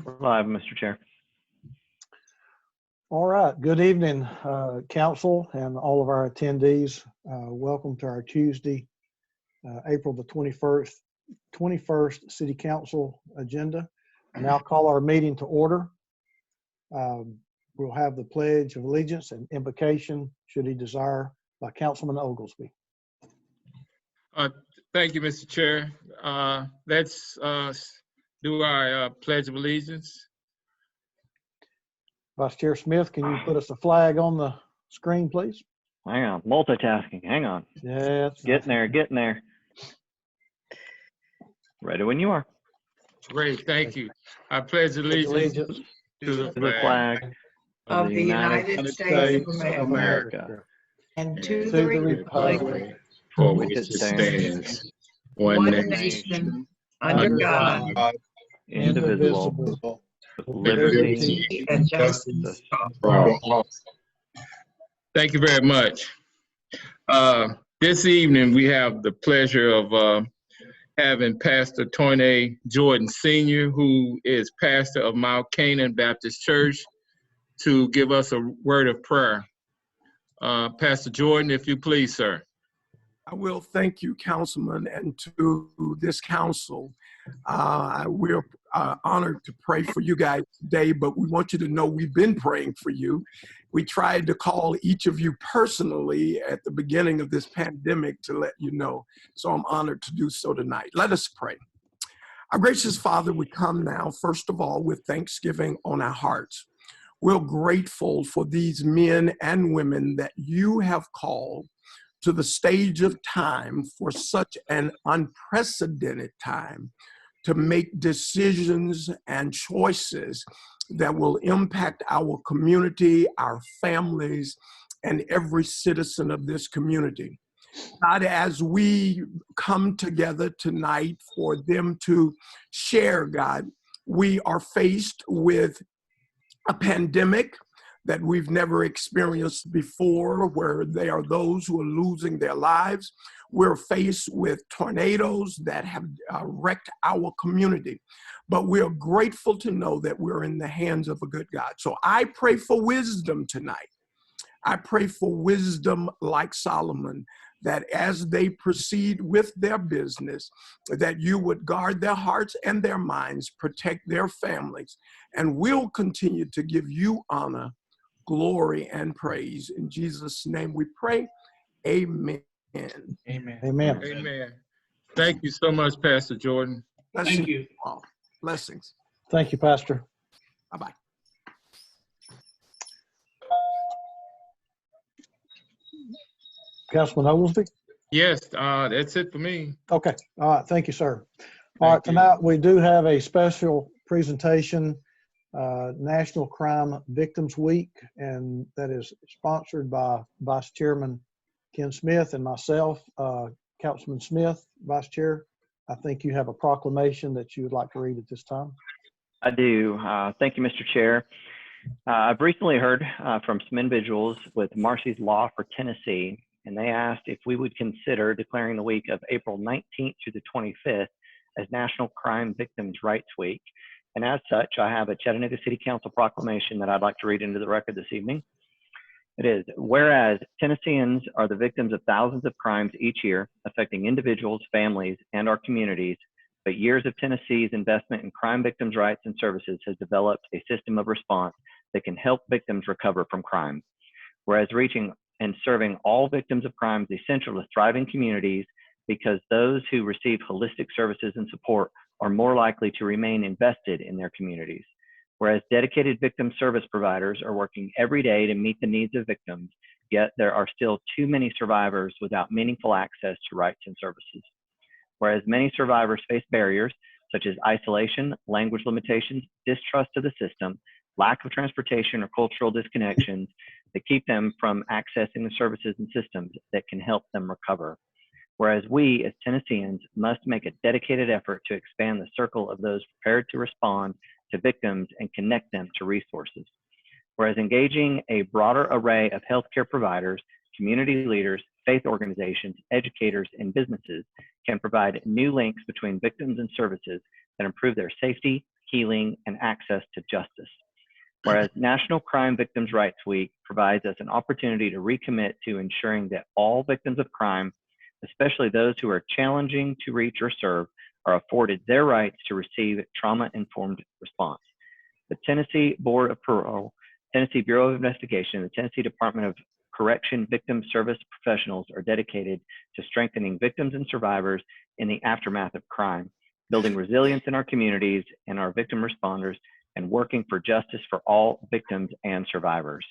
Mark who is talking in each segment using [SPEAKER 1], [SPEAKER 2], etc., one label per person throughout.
[SPEAKER 1] We're live, Mr. Chair.
[SPEAKER 2] All right. Good evening, council and all of our attendees. Welcome to our Tuesday, April the 21st City Council agenda. I now call our meeting to order. We'll have the Pledge of Allegiance and invocation, should he desire, by Councilman Oglesby.
[SPEAKER 3] Thank you, Mr. Chair. Let's do our Pledge of Allegiance.
[SPEAKER 2] Vice Chair Smith, can you put us a flag on the screen, please?
[SPEAKER 1] Hang on, multitasking, hang on.
[SPEAKER 2] Yeah.
[SPEAKER 1] Getting there. Ready when you are.
[SPEAKER 3] Great, thank you. I pledge allegiance to the flag
[SPEAKER 4] of the United States of America and to the republic
[SPEAKER 3] for which it stands, one nation, under God,
[SPEAKER 1] indivisible, with liberty
[SPEAKER 4] and justice
[SPEAKER 3] for all. Thank you very much. This evening, we have the pleasure of having Pastor Toynay Jordan Sr., who is pastor of Mount Canaan Baptist Church, to give us a word of prayer. Pastor Jordan, if you please, sir.
[SPEAKER 5] I will. Thank you, Councilman, and to this council. We're honored to pray for you guys today, but we want you to know we've been praying for you. We tried to call each of you personally at the beginning of this pandemic to let you know, so I'm honored to do so tonight. Let us pray. Our gracious Father, we come now, first of all, with thanksgiving on our hearts. We're grateful for these men and women that you have called to the stage of time for such an unprecedented time to make decisions and choices that will impact our community, our families, and every citizen of this community. God, as we come together tonight for them to share, God, we are faced with a pandemic that we've never experienced before, where there are those who are losing their lives. We're faced with tornadoes that have wrecked our community, but we're grateful to know that we're in the hands of a good God. So I pray for wisdom tonight. I pray for wisdom like Solomon, that as they proceed with their business, that you would guard their hearts and their minds, protect their families, and we'll continue to give you honor, glory, and praise. In Jesus' name we pray. Amen.
[SPEAKER 3] Amen.
[SPEAKER 2] Amen.
[SPEAKER 3] Amen. Thank you so much, Pastor Jordan.
[SPEAKER 5] Blessings.
[SPEAKER 3] Thank you.
[SPEAKER 5] All. Blessings.
[SPEAKER 2] Thank you, Pastor.
[SPEAKER 5] Bye-bye.
[SPEAKER 2] Councilman Oglesby?
[SPEAKER 3] Yes, that's it for me.
[SPEAKER 2] Okay. All right. Thank you, sir. All right. Tonight we do have a special presentation, National Crime Victims Week, and that is sponsored by Vice Chairman Ken Smith and myself. Councilman Smith, Vice Chair, I think you have a proclamation that you would like to read at this time.
[SPEAKER 1] I do. Thank you, Mr. Chair. I've recently heard from some individuals with Marcy's Law for Tennessee, and they asked if we would consider declaring the week of April 19th through the 25th as National Crime Victims' Rights Week. And as such, I have a Chattanooga City Council proclamation that I'd like to read into the record this evening. It is, whereas Tennesseans are the victims of thousands of crimes each year, affecting individuals, families, and our communities, but years of Tennessee's investment in crime victims' rights and services has developed a system of response that can help victims recover from crime. Whereas reaching and serving all victims of crime is essential to thriving communities, because those who receive holistic services and support are more likely to remain invested in their communities. Whereas dedicated victim service providers are working every day to meet the needs of victims, yet there are still too many survivors without meaningful access to rights and services. Whereas many survivors face barriers such as isolation, language limitations, distrust of the system, lack of transportation, or cultural disconnections that keep them from accessing the services and systems that can help them recover. Whereas we, as Tennesseans, must make a dedicated effort to expand the circle of those prepared to respond to victims and connect them to resources. Whereas engaging a broader array of healthcare providers, community leaders, faith organizations, educators, and businesses can provide new links between victims and services that improve their safety, healing, and access to justice. Whereas National Crime Victims' Rights Week provides us an opportunity to recommit to ensuring that all victims of crime, especially those who are challenging to reach or serve, are afforded their rights to receive trauma-informed response. The Tennessee Board of Parole, Tennessee Bureau of Investigation, and the Tennessee Department of Correction Victim Service Professionals are dedicated to strengthening victims and survivors in the aftermath of crime, building resilience in our communities and our victim responders, and working for justice for all victims and survivors.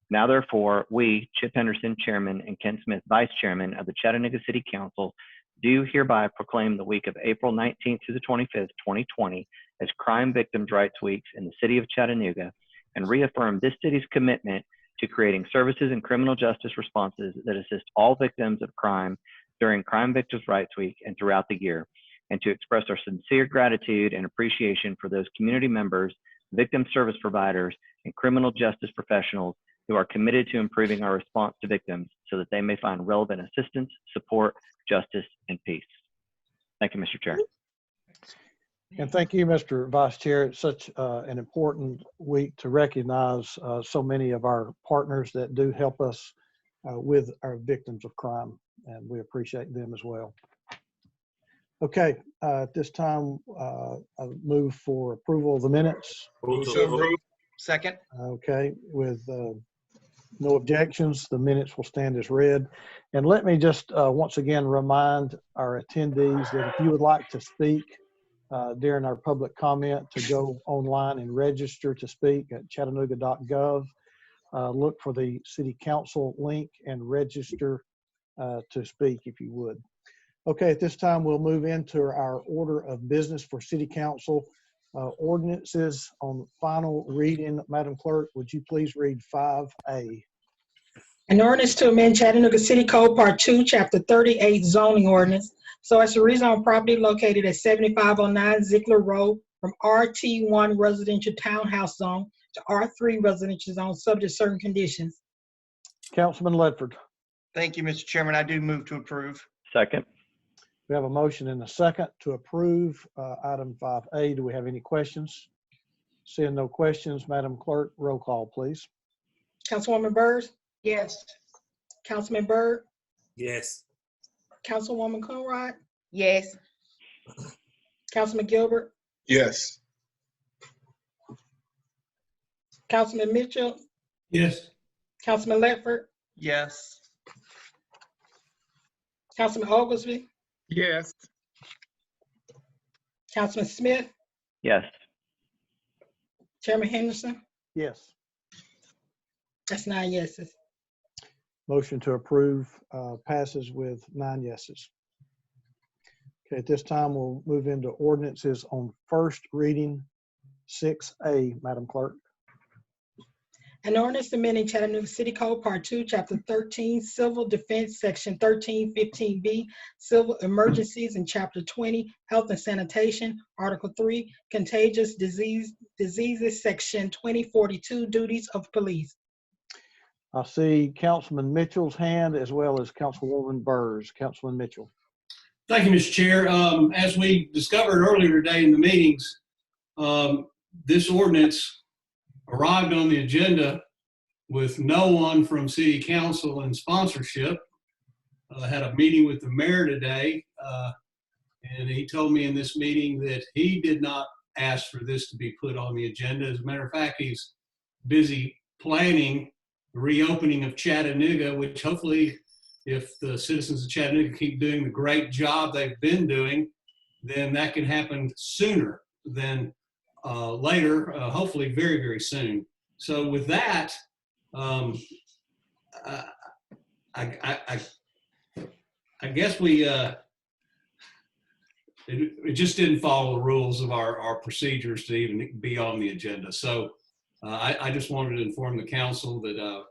[SPEAKER 1] Now, therefore, we, Chip Henderson, Chairman, and Ken Smith, Vice Chairman of the Chattanooga City Council, do hereby proclaim the week of April 19th to the 25th, 2020 as Crime Victims' Rights Weeks in the city of Chattanooga, and reaffirm this city's commitment to creating services and criminal justice responses that assist all victims of crime during Crime Victims' Rights Week and throughout the year, and to express our sincere gratitude and appreciation for those community members, victim service providers, and criminal justice professionals who are committed to improving our response to victims so that they may find relevant assistance, support, justice, and peace. Thank you, Mr. Chair.
[SPEAKER 2] And thank you, Mr. Vice Chair. It's such an important week to recognize so many of our partners that do help us with our victims of crime, and we appreciate them as well. Okay, at this time, I'll move for approval of the minutes.
[SPEAKER 6] Second.
[SPEAKER 2] Okay, with no objections, the minutes will stand as read. And let me just once again remind our attendees that if you would like to speak during our public comment, to go online and register to speak at chattanooga.gov. Look for the City Council link and register to speak if you would. Okay, at this time, we'll move into our order of business for City Council. Ordinances on final reading. Madam Clerk, would you please read 5A?
[SPEAKER 4] An ordinance to amend Chattanooga City Code Part 2, Chapter 38 zoning ordinance so as to rezone property located at 7509 Ziegler Road from RT1 residential townhouse zone to R3 residential zone subject to certain conditions.
[SPEAKER 2] Councilman Ledford.
[SPEAKER 6] Thank you, Mr. Chairman. I do move to approve.
[SPEAKER 1] Second.
[SPEAKER 2] We have a motion and a second to approve item 5A. Do we have any questions? Seeing no questions, Madam Clerk, roll call, please.
[SPEAKER 4] Councilwoman Byrd?
[SPEAKER 7] Yes.
[SPEAKER 4] Councilman Byrd?
[SPEAKER 8] Yes.
[SPEAKER 4] Councilwoman Coonrod?
[SPEAKER 7] Yes.
[SPEAKER 4] Councilman Gilbert?
[SPEAKER 3] Yes.
[SPEAKER 4] Councilman Mitchell?
[SPEAKER 8] Yes.
[SPEAKER 4] Councilman Ledford?
[SPEAKER 6] Yes.
[SPEAKER 4] Councilman Oglesby?
[SPEAKER 3] Yes.
[SPEAKER 4] Councilman Smith?
[SPEAKER 1] Yes.
[SPEAKER 4] Chairman Henderson?
[SPEAKER 2] Yes.
[SPEAKER 4] That's 9 yeses.
[SPEAKER 2] Motion to approve passes with 9 yeses. Okay, at this time, we'll move into ordinances on first reading. 6A, Madam Clerk.
[SPEAKER 4] An ordinance amending Chattanooga City Code Part 2, Chapter 13, Civil Defense, Section 1315B, Civil Emergencies, and Chapter 20, Health and Sanitation, Article 3, Contagious Diseases, Section 2042, Duties of Police.
[SPEAKER 2] I see Councilman Mitchell's hand as well as Councilwoman Burrs. Councilman Mitchell.
[SPEAKER 8] Thank you, Mr. Chair. As we discovered earlier today in the meetings, this ordinance arrived on the agenda with no one from City Council and sponsorship. I had a meeting with the mayor today, and he told me in this meeting that he did not ask for this to be put on the agenda. As a matter of fact, he's busy planning the reopening of Chattanooga, which hopefully, if the citizens of Chattanooga keep doing the great job they've been doing, then that can happen sooner than later, hopefully very, very soon. So with that, I guess we, it just didn't follow the rules of our procedures to even be on the agenda. So I just wanted to inform the council that,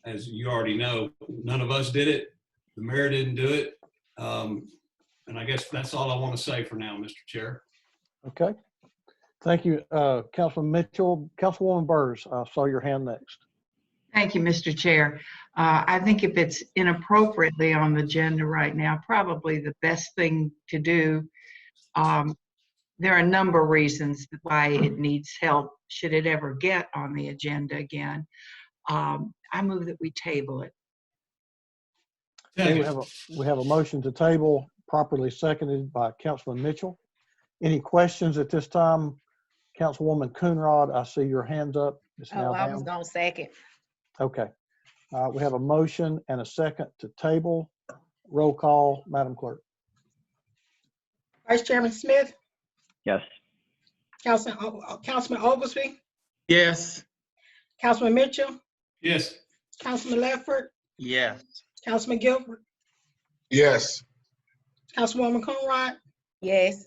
[SPEAKER 8] as you already know, none of us did it. The mayor didn't do it. And I guess that's all I want to say for now, Mr. Chair.
[SPEAKER 2] Okay. Thank you, Councilman Mitchell. Councilwoman Burrs, I saw your hand next.
[SPEAKER 7] Thank you, Mr. Chair. I think if it's inappropriately on the agenda right now, probably the best thing to do there are a number of reasons why it needs help should it ever get on the agenda again. I move that we table it.
[SPEAKER 2] Okay,
[SPEAKER 8] Second.
[SPEAKER 2] we have a motion to table, properly seconded by Councilman Mitchell. Any questions at this time? Councilwoman Coonrod, I see your hands up. It's now
[SPEAKER 9] Oh, I was
[SPEAKER 2] down.
[SPEAKER 9] gonna second.
[SPEAKER 2] Okay. We have a motion and a second to table. Roll call, Madam Clerk.
[SPEAKER 4] Vice Chairman Smith,
[SPEAKER 1] Yes.
[SPEAKER 4] Councilman Oglesby,
[SPEAKER 3] Yes.
[SPEAKER 4] Councilman Mitchell,
[SPEAKER 8] Yes.
[SPEAKER 4] Councilman Ledford,
[SPEAKER 6] Yes.
[SPEAKER 4] Councilman Gilbert,
[SPEAKER 3] Yes.
[SPEAKER 4] Councilwoman Coonrod,
[SPEAKER 9] Yes.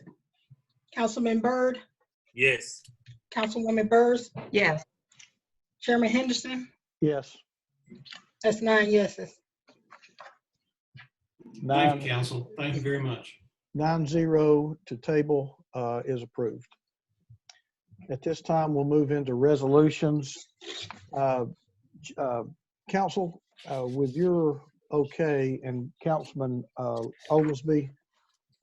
[SPEAKER 4] Councilman Byrd,
[SPEAKER 10] Yes.
[SPEAKER 4] Councilwoman Byrd,
[SPEAKER 7] Yes.
[SPEAKER 4] Chairman Henderson.
[SPEAKER 2] Yes.
[SPEAKER 4] That's 9 yeses.
[SPEAKER 8] Thank you, council. Thank you very much.
[SPEAKER 2] 9-0 to table is approved. At this time, we'll move into resolutions. Council, with your okay, and Councilman Oglesby,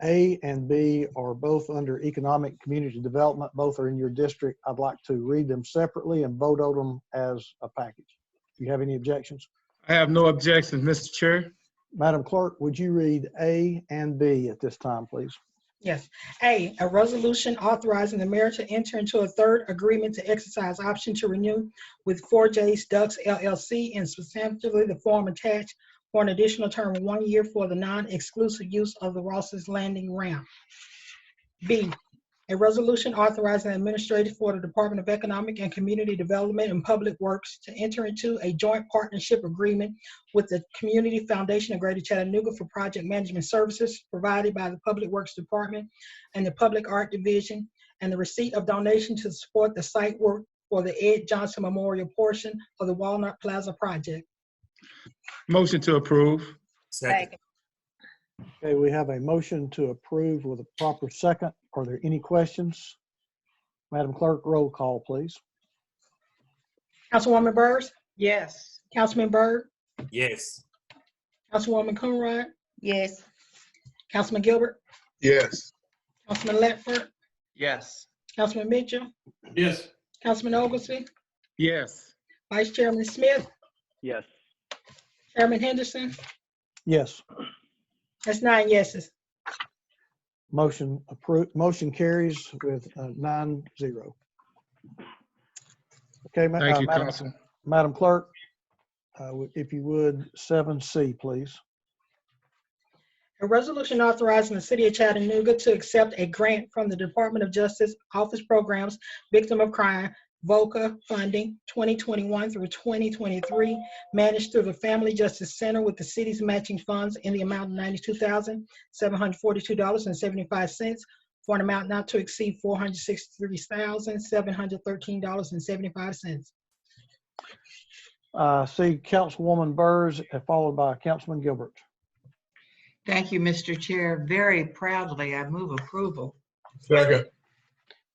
[SPEAKER 2] A and B are both under economic community development. Both are in your district. I'd like to read them separately and vote on them as a package. Do you have any objections?
[SPEAKER 3] I have no objections, Mr. Chair.
[SPEAKER 2] Madam Clerk, would you read A and B at this time, please?
[SPEAKER 4] Yes. A resolution authorizing the mayor to enter into a third agreement to exercise option to renew with 4J's Ducks LLC and substantially the form attached for an additional term of 1 year for the non-exclusive use of the Ross's Landing ramp. B, a resolution authorizing the administrator for the Department of Economic and Community Development and Public Works to enter into a joint partnership agreement with the Community Foundation of Greater Chattanooga for project management services provided by the Public Works Department and the Public Art Division, and the receipt of donation to support the site work for the Ed Johnson Memorial portion of the Walnut Plaza project.
[SPEAKER 3] Motion to approve.
[SPEAKER 10] Second.
[SPEAKER 2] Okay, we have a motion to approve with a proper second. Are there any questions? Madam Clerk, roll call, please.
[SPEAKER 4] Councilwoman Byrd,
[SPEAKER 7] Yes.
[SPEAKER 4] Councilman Byrd,
[SPEAKER 10] Yes.
[SPEAKER 4] Councilwoman Coonrod,
[SPEAKER 9] Yes.
[SPEAKER 4] Councilman Gilbert,
[SPEAKER 3] Yes.
[SPEAKER 4] Councilman Ledford,
[SPEAKER 6] Yes.
[SPEAKER 4] Councilman Mitchell,
[SPEAKER 8] Yes.
[SPEAKER 4] Councilman Oglesby,
[SPEAKER 3] Yes.
[SPEAKER 4] Vice Chairman Smith,
[SPEAKER 1] Yes.
[SPEAKER 4] Chairman Henderson.
[SPEAKER 2] Yes,
[SPEAKER 4] That's 9 yeses.
[SPEAKER 2] motion approved. Motion carries with 9-0. Okay,
[SPEAKER 3] Thank you, Council.
[SPEAKER 2] Madam Clerk, if you would, 7C, please.
[SPEAKER 4] A resolution authorizing the city of Chattanooga to accept a grant from the Department of Justice Office Programs Victim of Crime VOCA funding 2021 through 2023, managed through the Family Justice Center with the city's matching funds in the amount of $92,742.75 for an amount not to exceed $463,713.75.
[SPEAKER 2] See Councilwoman Burrs, followed by Councilman Gilbert.
[SPEAKER 7] Thank you, Mr. Chair. Very proudly, I move approval.
[SPEAKER 3] Second.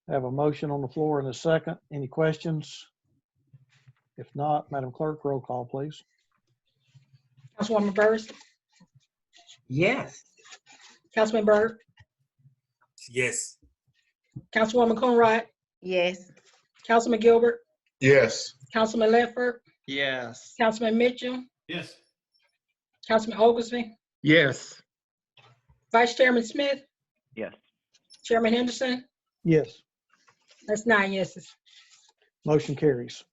[SPEAKER 2] I have a motion on the floor and a second. Any questions? If not, Madam Clerk, roll call, please.
[SPEAKER 4] Councilwoman Byrd,
[SPEAKER 7] Yes.
[SPEAKER 4] Councilman Byrd,
[SPEAKER 10] Yes.
[SPEAKER 4] Councilwoman Coonrod,
[SPEAKER 9] Yes.
[SPEAKER 4] Councilman Gilbert,
[SPEAKER 3] Yes.
[SPEAKER 4] Councilman Ledford,
[SPEAKER 6] Yes.
[SPEAKER 4] Councilman Mitchell,
[SPEAKER 8] Yes.
[SPEAKER 4] Councilman Oglesby,
[SPEAKER 3] Yes.
[SPEAKER 4] Vice Chairman Smith,
[SPEAKER 1] Yes.
[SPEAKER 4] Chairman Henderson.
[SPEAKER 2] Yes,
[SPEAKER 4] That's 9 yeses.
[SPEAKER 2] motion carries.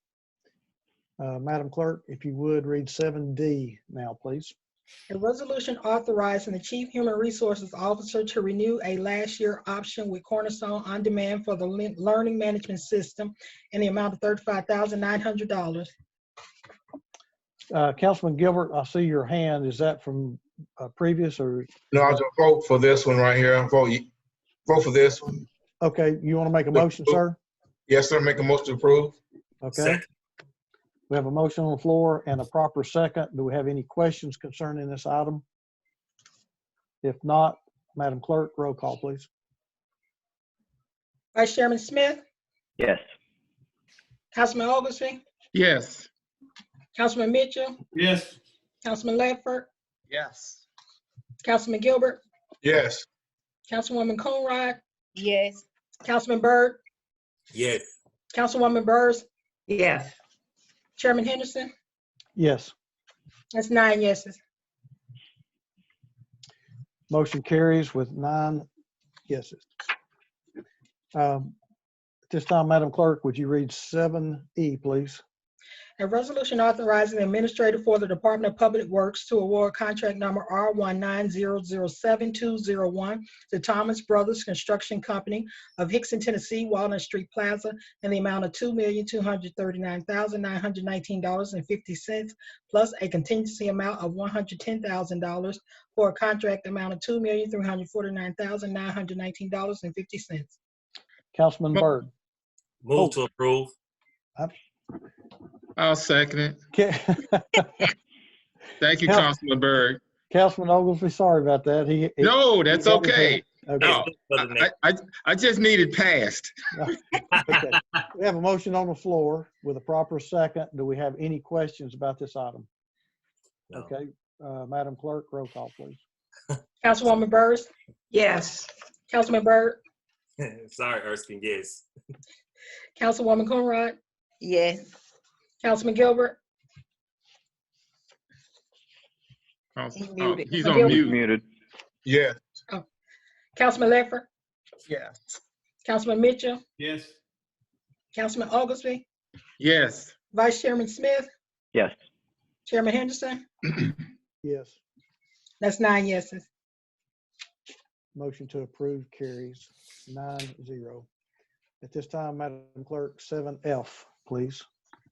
[SPEAKER 2] Madam Clerk, if you would, read 7D now, please.
[SPEAKER 4] A resolution authorizing the Chief Human Resources Officer to renew a last year option with Cornerstone On Demand for the Learning Management System in the amount of $35,900.
[SPEAKER 2] Councilman Gilbert, I see your hand. Is that from previous or?
[SPEAKER 11] No, I'll just vote for this one right here. Vote for this one.
[SPEAKER 2] Okay, you want to make a motion, sir?
[SPEAKER 11] Yes, sir. Make a motion to approve.
[SPEAKER 2] Okay.
[SPEAKER 10] Second.
[SPEAKER 2] We have a motion on the floor and a proper second. Do we have any questions concerning this item? If not, Madam Clerk, roll call, please.
[SPEAKER 4] Vice Chairman Smith,
[SPEAKER 1] Yes.
[SPEAKER 4] Councilman Oglesby,
[SPEAKER 3] Yes.
[SPEAKER 4] Councilman Mitchell,
[SPEAKER 8] Yes.
[SPEAKER 4] Councilman Ledford,
[SPEAKER 6] Yes.
[SPEAKER 4] Councilman Gilbert,
[SPEAKER 11] Yes.
[SPEAKER 4] Councilwoman Coonrod,
[SPEAKER 9] Yes.
[SPEAKER 4] Councilman Byrd,
[SPEAKER 10] Yes.
[SPEAKER 4] Councilwoman Burrs,
[SPEAKER 7] Yes.
[SPEAKER 4] Chairman Henderson.
[SPEAKER 2] Yes.
[SPEAKER 4] That's 9 yeses.
[SPEAKER 2] Motion carries with 9 yeses. At this time, Madam Clerk, would you read 7E, please?
[SPEAKER 4] A resolution authorizing the administrator for the Department of Public Works to award contract number R19007-201 to Thomas Brothers Construction Company of Hickson, Tennessee, Walnut Street Plaza, in the amount of $2,239,919.50, plus a contingency amount of $110,000 for a contract amount of $2,349,919.50.
[SPEAKER 2] Councilman Byrd.
[SPEAKER 10] Move to approve.
[SPEAKER 3] I'll second it.
[SPEAKER 2] Okay.
[SPEAKER 3] Thank you,
[SPEAKER 2] Council-
[SPEAKER 3] Councilman Byrd.
[SPEAKER 2] Councilman Oglesby, sorry about that.
[SPEAKER 3] No, that's
[SPEAKER 2] he got his
[SPEAKER 3] okay.
[SPEAKER 2] hand. Okay.
[SPEAKER 3] No, I just needed passed.
[SPEAKER 2] Okay. We have a motion on the floor with a proper second. Do we have any questions about this item?
[SPEAKER 10] No.
[SPEAKER 2] Okay, Madam Clerk, roll call, please.
[SPEAKER 4] Councilwoman Burrs,
[SPEAKER 7] Yes.
[SPEAKER 4] Councilman Byrd,
[SPEAKER 10] Sorry, Erskine, yes.
[SPEAKER 4] Councilwoman Coonrod,
[SPEAKER 7] Yes.
[SPEAKER 4] Councilman Gilbert,
[SPEAKER 7] He's muted.
[SPEAKER 3] He's
[SPEAKER 4] He's
[SPEAKER 3] on mute.
[SPEAKER 1] Muted.
[SPEAKER 11] Yes.
[SPEAKER 4] Councilman Ledford,
[SPEAKER 6] Yes.
[SPEAKER 4] Councilman Mitchell,
[SPEAKER 8] Yes.
[SPEAKER 4] Councilman Oglesby,
[SPEAKER 3] Yes.
[SPEAKER 4] Vice Chairman Smith,
[SPEAKER 1] Yes.
[SPEAKER 4] Chairman Henderson.
[SPEAKER 2] Yes,
[SPEAKER 4] That's 9 yeses.
[SPEAKER 2] motion to approve carries 9-0. At this time, Madam Clerk, 7F, please.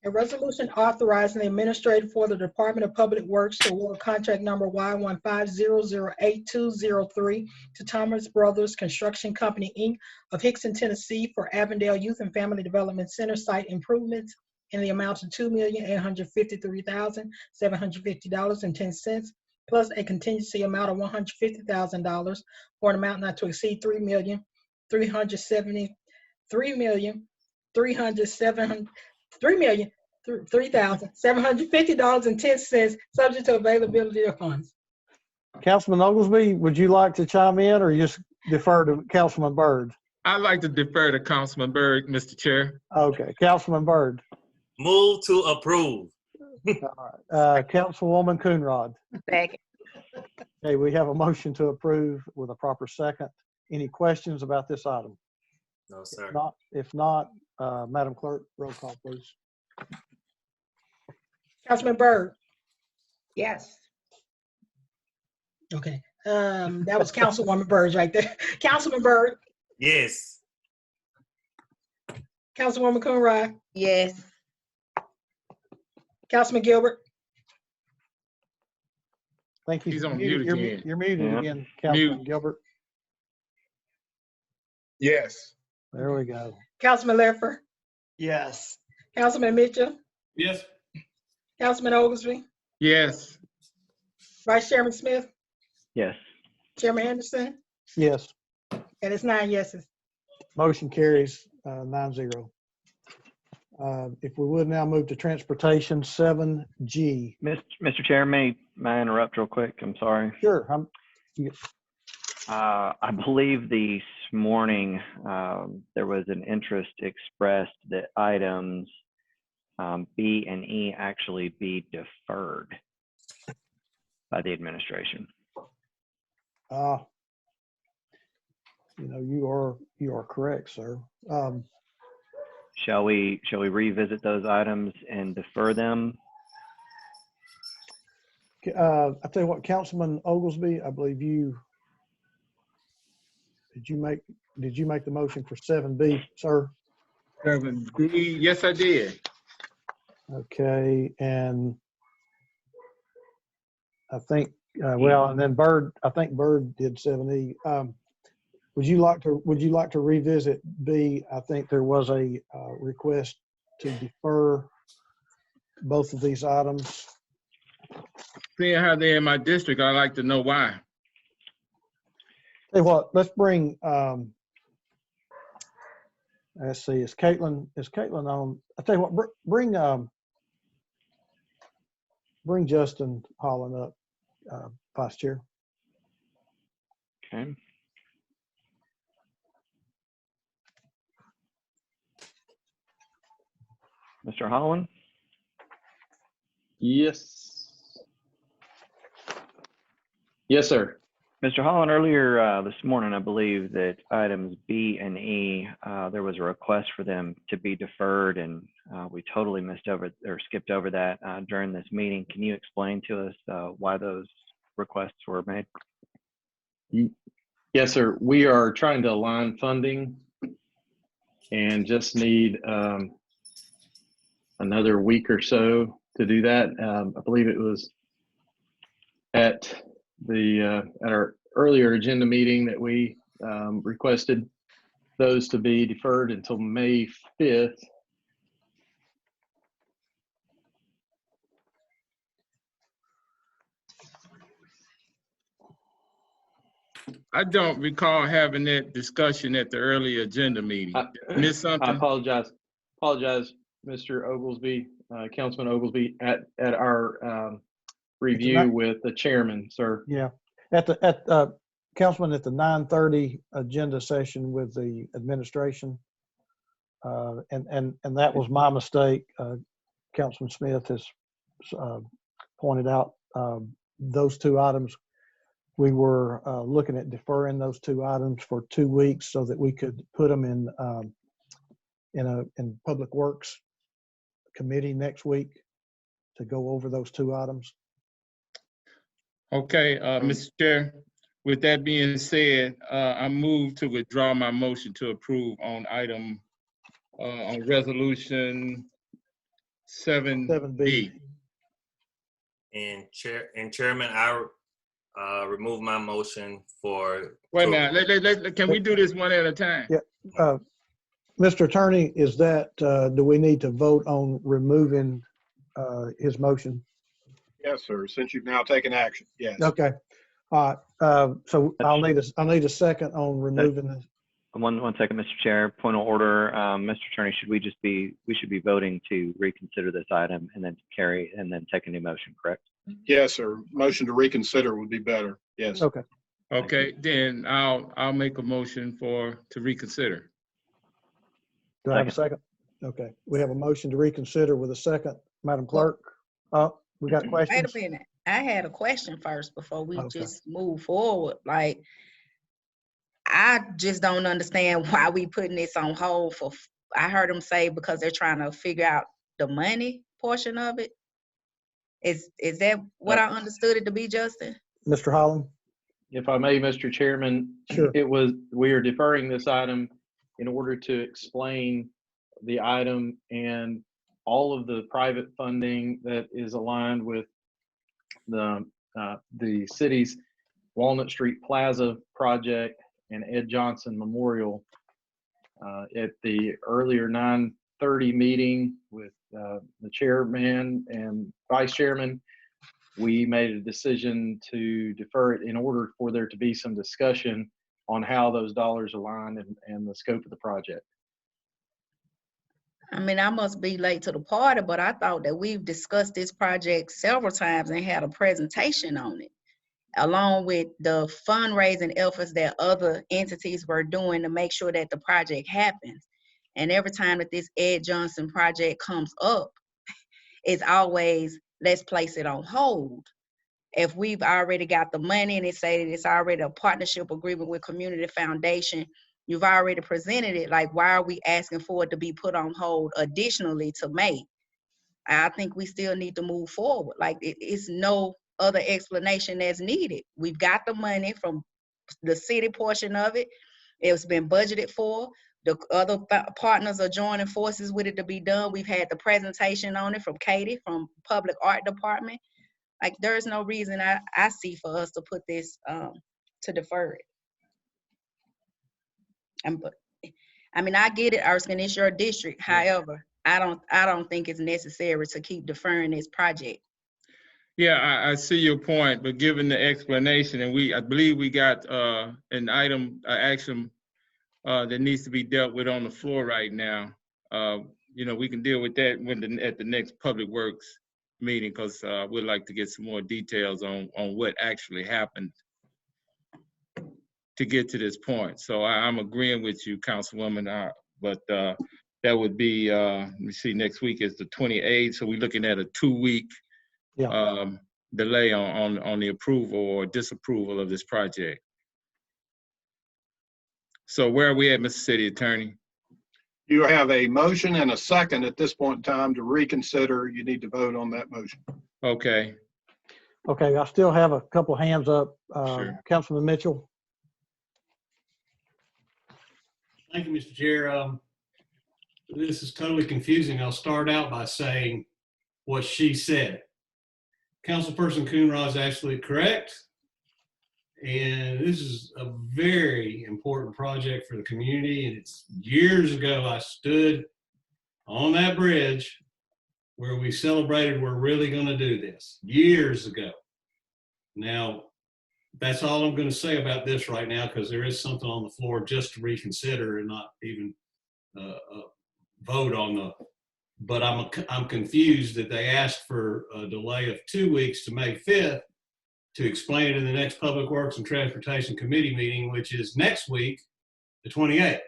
[SPEAKER 4] A resolution authorizing the administrator for the Department of Public Works to award contract number Y15008-203 to Thomas Brothers Construction Company, Inc. of Hickson, Tennessee for Avondale Youth and Family Development Center site improvements in the amount of $2,853,750.10, plus a contingency amount of $150,000 for an amount not to exceed $3,373,750.10, subject to availability of funds.
[SPEAKER 2] Councilman Oglesby, would you like to chime in or just defer to Councilman Byrd?
[SPEAKER 3] I'd like to defer to Councilman Byrd, Mr. Chair.
[SPEAKER 2] Okay, Councilman Byrd.
[SPEAKER 10] Move to approve.
[SPEAKER 2] All right. Councilwoman Coonrod.
[SPEAKER 7] Second.
[SPEAKER 2] Okay, we have a motion to approve with a proper second. Any questions about this item?
[SPEAKER 10] No, sir.
[SPEAKER 2] If not, Madam Clerk, roll call, please.
[SPEAKER 4] Councilman Byrd.
[SPEAKER 7] Yes.
[SPEAKER 4] Okay. That was Councilwoman Byrd right there. Councilman Byrd,
[SPEAKER 10] Yes.
[SPEAKER 4] Councilwoman Coonrod,
[SPEAKER 7] Yes.
[SPEAKER 4] Councilman Gilbert,
[SPEAKER 2] Thank you.
[SPEAKER 3] He's on mute again.
[SPEAKER 2] You're muted
[SPEAKER 1] Yeah.
[SPEAKER 2] again, Councilman
[SPEAKER 3] Mute.
[SPEAKER 2] Gilbert.
[SPEAKER 11] Yes.
[SPEAKER 2] There we go.
[SPEAKER 4] Councilman Ledford,
[SPEAKER 6] Yes.
[SPEAKER 4] Councilman Mitchell,
[SPEAKER 8] Yes.
[SPEAKER 4] Councilman Oglesby,
[SPEAKER 3] Yes.
[SPEAKER 4] Vice Chairman Smith,
[SPEAKER 1] Yes.
[SPEAKER 4] Chairman Henderson,
[SPEAKER 2] Yes,
[SPEAKER 4] and it's 9 yeses.
[SPEAKER 2] motion carries 9-0. If we would now move to transportation, 7G.
[SPEAKER 1] Mr. Chair, may I interrupt real quick? I'm sorry.
[SPEAKER 2] Sure.
[SPEAKER 1] I believe this morning there was an interest expressed that items B and E actually be deferred by the administration.
[SPEAKER 2] You are correct, sir.
[SPEAKER 1] Shall we revisit those items and defer them?
[SPEAKER 2] I tell you what, Councilman Oglesby, I believe did you make the motion for 7B, sir?
[SPEAKER 3] 7B, yes, I did.
[SPEAKER 2] Okay, and I think, and then Byrd, I think Byrd did 7E. Would you like to revisit B? I think there was a request to defer both of these items.
[SPEAKER 3] Seeing how they're in my district, I'd like to know why.
[SPEAKER 2] Tell you what, let's bring, let's see, is Caitlin on? I tell you what, bring Justin Holland up, Vice Chair.
[SPEAKER 1] Okay. Mr. Holland?
[SPEAKER 9] Yes. Yes, sir.
[SPEAKER 1] Mr. Holland, earlier this morning, I believe that items B and E, there was a request for them to be deferred, and we totally missed over or skipped over that during this meeting. Can you explain to us why those requests were made?
[SPEAKER 9] Yes, sir. We are trying to align funding and just need another week or so to do that. I believe it was at our earlier agenda meeting that we requested those to be deferred until May 5th.
[SPEAKER 3] I don't recall having that discussion at the early agenda meeting. Miss something?
[SPEAKER 9] I apologize, Mr. Oglesby, Councilman Oglesby, at our review with the chairman, sir.
[SPEAKER 2] Yeah, Councilman, at the 9:30 agenda session with the administration, and that was my mistake. Councilman Smith has pointed out those two items. We were looking at deferring those two items for 2 weeks so that we could put them in Public Works Committee next week to go over those two items.
[SPEAKER 3] Okay, Mr. Chair, with that being said, I move to withdraw my motion to approve on item, on resolution 7B.
[SPEAKER 10] And Chairman, I remove my motion for.
[SPEAKER 3] Wait a minute, can we do this one at a time?
[SPEAKER 2] Yeah, Mr. Attorney, is that, do we need to vote on removing his motion?
[SPEAKER 12] Yes, sir. Since you've now taken action, yes.
[SPEAKER 2] Okay. All right. So I'll need a second on removing this.
[SPEAKER 1] One second, Mr. Chair. Point of order, Mr. Attorney. We should be voting to reconsider this item and then take a new motion, correct?
[SPEAKER 12] Yes, sir. Motion to reconsider would be better. Yes.
[SPEAKER 2] Okay.
[SPEAKER 3] Okay, then I'll make a motion to reconsider.
[SPEAKER 2] Do I have a second? Okay. We have a motion to reconsider with a second. Madam Clerk, we got questions?
[SPEAKER 13] Wait a minute. I had a question first before we
[SPEAKER 2] Okay.
[SPEAKER 13] just move forward. Like, I just don't understand why we putting this on hold for, I heard them say because they're trying to figure out the money portion of it. Is that what I understood it to be, Justin?
[SPEAKER 2] Mr. Holland?
[SPEAKER 9] If I may, Mr. Chairman,
[SPEAKER 2] Sure.
[SPEAKER 9] We are deferring this item in order to explain the item and all of the private funding that is aligned with the city's Walnut Street Plaza project and Ed Johnson Memorial. At the earlier 9:30 meeting with the chairman and vice chairman, we made a decision to defer it in order for there to be some discussion on how those dollars align and the scope of the project.
[SPEAKER 13] I mean, I must be late to the party, but I thought that we've discussed this project several times and had a presentation on it, along with the fundraising efforts that other entities were doing to make sure that the project happens. And every time that this Ed Johnson project comes up, it's always, let's place it on hold. If we've already got the money and it say that it's already a partnership agreement with Community Foundation, you've already presented it, like, why are we asking for it to be put on hold additionally to May? I think we still need to move forward. Like, it's no other explanation that's needed. We've got the money from the city portion of it. It's been budgeted for. The other partners are joining forces with it to be done. We've had the presentation on it from Katie from Public Art Department. Like, there's no reason I see for us to put this, to defer it. I mean, I get it, Erskine, it's your district. However, I don't think it's necessary to keep deferring this project.
[SPEAKER 3] Yeah, I see your point, but given the explanation, and I believe we got an item, action that needs to be dealt with on the floor right now. We can deal with that at the next Public Works meeting, because we'd like to get some more details on what actually happened to get to this point. So I'm agreeing with you, Councilwoman, but that would be, let me see, next week is the 28th. So we're looking at a 2-week delay on the approval or disapproval of this project. So where are we at, Mr. City Attorney?
[SPEAKER 12] You have a motion and a second at this point in time to reconsider. You need to vote on that motion.
[SPEAKER 3] Okay.
[SPEAKER 2] Okay, I still have a couple hands up.
[SPEAKER 3] Sure.
[SPEAKER 2] Councilman Mitchell.
[SPEAKER 8] Thank you, Mr. Chair. This is totally confusing. I'll start out by saying what she said. Councilperson Coonrod is absolutely correct. And this is a very important project for the community. And it's years ago I stood on that bridge where we celebrated we're really going to do this, years ago. Now, that's all I'm going to say about this right now, because there is something on the floor just to reconsider and not even vote on the. But I'm confused that they asked for a delay of 2 weeks to May 5th to explain it in the next Public Works and Transportation Committee meeting, which is next week, the 28th.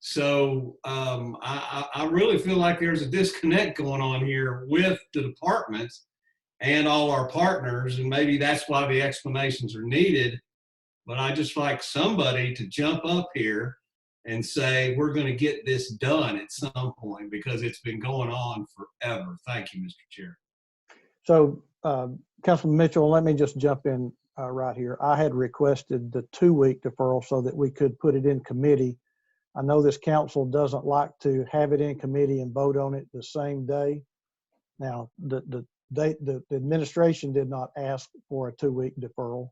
[SPEAKER 8] So I really feel like there's a disconnect going on here with the departments and all our partners, and maybe that's why the explanations are needed. But I just like somebody to jump up here and say, we're going to get this done at some point, because it's been going on forever. Thank you, Mr. Chair.
[SPEAKER 2] So, Councilman Mitchell, let me just jump in right here. I had requested the 2-week deferral so that we could put it in committee. I know this council doesn't like to have it in committee and vote on it the same day. Now, the administration did not ask for a 2-week deferral.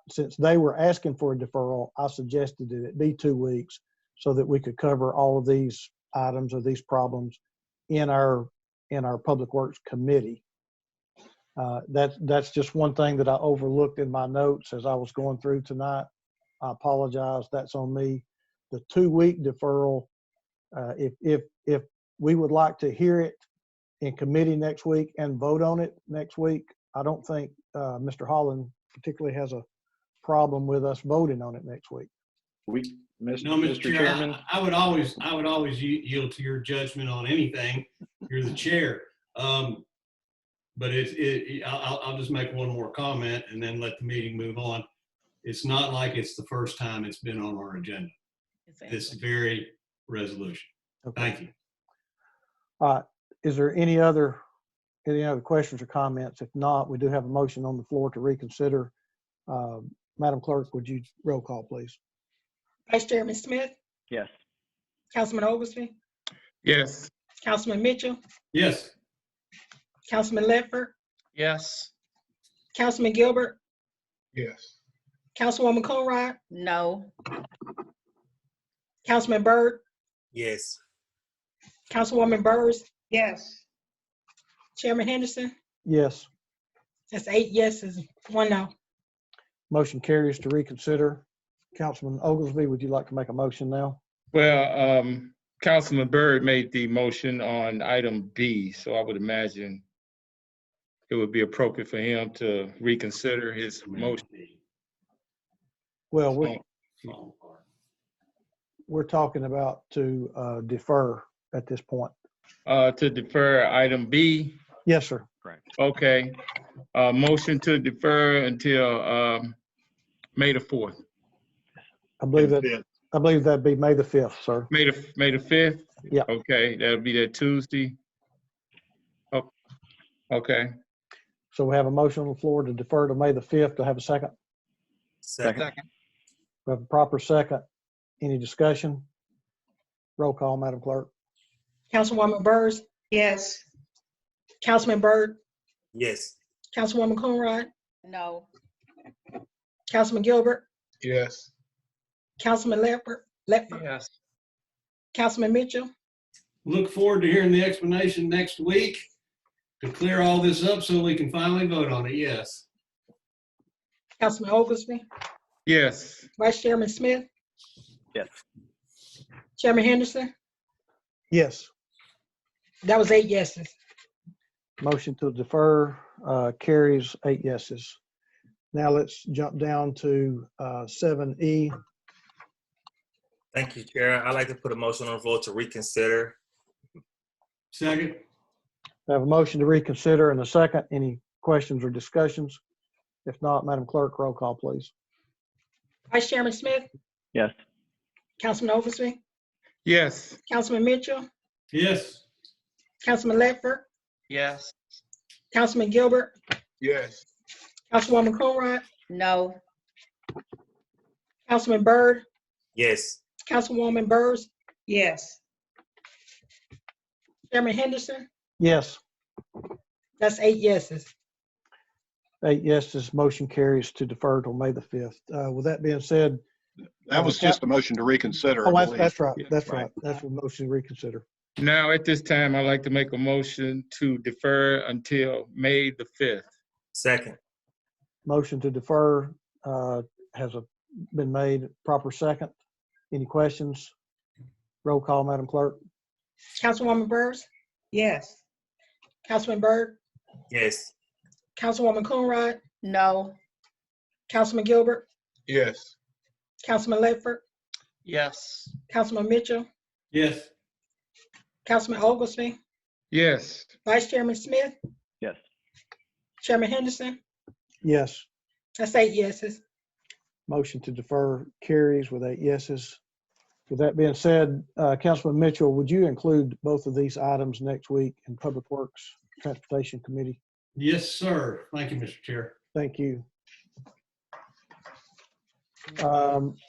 [SPEAKER 2] Since they were asking for a deferral, I suggested that it be 2 weeks so that we could cover all of these items or these problems in our Public Works Committee. That's just one thing that I overlooked in my notes as I was going through tonight. I apologize. That's on me. The 2-week deferral, if we would like to hear it in committee next week and vote on it next week, I don't think Mr. Holland particularly has a problem with us voting on it next week.
[SPEAKER 8] Mr. Chairman, I would always yield to your judgment on anything. You're the chair. But I'll just make one more comment and then let the meeting move on. It's not like it's the first time it's been on our agenda. This very resolution. Okay. Thank you.
[SPEAKER 2] All right. Is there any other questions or comments? If not, we do have a motion on the floor to reconsider. Madam Clerk, would you roll call, please?
[SPEAKER 4] Vice Chairman Smith?
[SPEAKER 1] Yes.
[SPEAKER 4] Councilman Oglesby?
[SPEAKER 3] Yes.
[SPEAKER 4] Councilman Mitchell?
[SPEAKER 8] Yes.
[SPEAKER 4] Councilman Ledford?
[SPEAKER 6] Yes.
[SPEAKER 4] Councilman Gilbert?
[SPEAKER 11] Yes.
[SPEAKER 4] Councilwoman Coonrod?
[SPEAKER 13] No.
[SPEAKER 4] Councilman Byrd?
[SPEAKER 10] Yes.
[SPEAKER 4] Councilwoman Burrs?
[SPEAKER 7] Yes.
[SPEAKER 4] Chairman Henderson?
[SPEAKER 2] Yes.
[SPEAKER 4] That's 8 yeses, 1 no.
[SPEAKER 2] Motion carries to reconsider. Councilman Oglesby, would you like to make a motion now?
[SPEAKER 3] Well, Councilman Byrd made the motion on item B, so I would imagine it would be appropriate for him to reconsider his motion.
[SPEAKER 2] Well, we're talking about to defer at this point.
[SPEAKER 3] To defer item B?
[SPEAKER 2] Yes, sir.
[SPEAKER 1] Correct.
[SPEAKER 3] Okay. Motion to defer until May the 4th.
[SPEAKER 2] I believe that'd be May the 5th, sir.
[SPEAKER 3] May the 5th?
[SPEAKER 2] Yeah.
[SPEAKER 3] Okay, that'll be that Tuesday. Oh, okay.
[SPEAKER 2] So we have a motion on the floor to defer to May the 5th. Do I have a second?
[SPEAKER 10] Second.
[SPEAKER 2] We have a proper second. Any discussion? Roll call, Madam Clerk.
[SPEAKER 4] Councilwoman Burrs?
[SPEAKER 7] Yes.
[SPEAKER 4] Councilman Byrd?
[SPEAKER 10] Yes.
[SPEAKER 4] Councilwoman Coonrod?
[SPEAKER 13] No.
[SPEAKER 4] Councilman Gilbert?
[SPEAKER 11] Yes.
[SPEAKER 4] Councilman Ledford?
[SPEAKER 6] Yes.
[SPEAKER 4] Councilman Mitchell?
[SPEAKER 8] Look forward to hearing the explanation next week to clear all this up so we can finally vote on it. Yes.
[SPEAKER 4] Councilman Oglesby?
[SPEAKER 3] Yes.
[SPEAKER 4] Vice Chairman Smith?
[SPEAKER 1] Yes.
[SPEAKER 4] Chairman Henderson?
[SPEAKER 2] Yes.
[SPEAKER 4] That was 8 yeses.
[SPEAKER 2] Motion to defer carries 8 yeses. Now let's jump down to 7E.
[SPEAKER 10] Thank you, Chair. I'd like to put a motion on the floor to reconsider.
[SPEAKER 8] Second.
[SPEAKER 2] I have a motion to reconsider and a second. Any questions or discussions? If not, Madam Clerk, roll call, please.
[SPEAKER 4] Vice Chairman Smith,
[SPEAKER 1] Yes.
[SPEAKER 4] Councilman Oglesby,
[SPEAKER 3] Yes.
[SPEAKER 4] Councilman Mitchell,
[SPEAKER 8] Yes.
[SPEAKER 4] Councilman Ledford,
[SPEAKER 6] Yes.
[SPEAKER 4] Councilman Gilbert,
[SPEAKER 11] Yes.
[SPEAKER 4] Councilwoman Coonrod,
[SPEAKER 13] No.
[SPEAKER 4] Councilman Byrd,
[SPEAKER 10] Yes.
[SPEAKER 4] Councilwoman Byrd,
[SPEAKER 7] Yes.
[SPEAKER 4] Chairman Henderson.
[SPEAKER 2] Yes.
[SPEAKER 4] That's 8 yeses.
[SPEAKER 2] 8 yeses, motion carries to defer till May the 5th. With that being said.
[SPEAKER 12] That was just a motion to reconsider. I
[SPEAKER 2] Oh,
[SPEAKER 12] believe.
[SPEAKER 2] that's right.
[SPEAKER 3] Yeah,
[SPEAKER 2] That's
[SPEAKER 3] right.
[SPEAKER 2] right. That's a motion to reconsider.
[SPEAKER 3] Now, at this time, I'd like to make a motion to defer until May the 5th.
[SPEAKER 10] Second.
[SPEAKER 2] Motion to defer been made. Proper second. Any questions? Roll call, Madam Clerk.
[SPEAKER 4] Councilwoman Byrd,
[SPEAKER 7] Yes.
[SPEAKER 4] Councilman Byrd,
[SPEAKER 10] Yes.
[SPEAKER 4] Councilwoman Coonrod,
[SPEAKER 13] No.
[SPEAKER 4] Councilman Gilbert,
[SPEAKER 11] Yes.
[SPEAKER 4] Councilman Ledford,
[SPEAKER 6] Yes.
[SPEAKER 4] Councilman Mitchell,
[SPEAKER 8] Yes.
[SPEAKER 4] Councilman Oglesby,
[SPEAKER 3] Yes.
[SPEAKER 4] Vice Chairman Smith,
[SPEAKER 1] Yes.
[SPEAKER 4] Chairman Henderson.
[SPEAKER 2] Yes.
[SPEAKER 4] That's 8 yeses.
[SPEAKER 2] Motion to defer carries with 8 yeses. With that being said, Councilman Mitchell, would you include both of these items next week in Public Works Transportation Committee?
[SPEAKER 8] Yes, sir. Thank you, Mr. Chair.
[SPEAKER 2] Thank you.